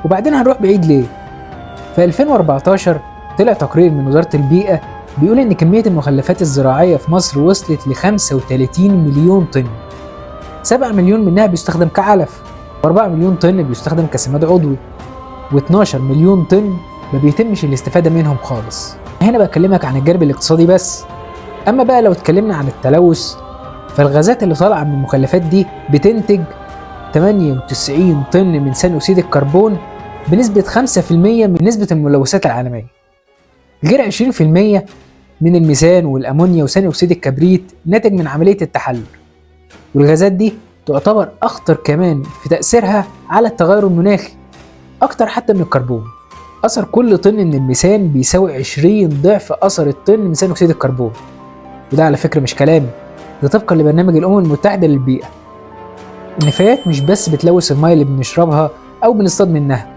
وبعدين هنروح بعيد ليه؟ في 2014 طلع تقرير من وزارة البيئة بيقول إن كمية المخلفات الزراعية في مصر وصلت ل 35 مليون طن. 7 مليون منها بيستخدم كعلف، و4 مليون طن بيستخدم كسماد عضوي، و12 مليون طن ما بيتمش الاستفادة منهم خالص. هنا بكلمك عن الجانب الاقتصادي بس. أما بقى لو اتكلمنا عن التلوث، فالغازات اللي طالعة من المخلفات دي بتنتج 98 طن من ثاني أكسيد الكربون بنسبة 5% من نسبة الملوثات العالمية، غير 20% من الميثان والأمونيا وثاني أكسيد الكبريت ناتج من عملية التحلل. والغازات دي تعتبر أخطر كمان في تأثيرها على التغير المناخي، أكتر حتى من الكربون. أثر كل طن من الميثان بيساوي 20 ضعف أثر الطن من ثاني أكسيد الكربون، وده على فكرة مش كلامي، ده طبقا لبرنامج الأمم المتحدة للبيئة. النفايات مش بس بتلوث المياه اللي بنشربها أو بنصطاد منها،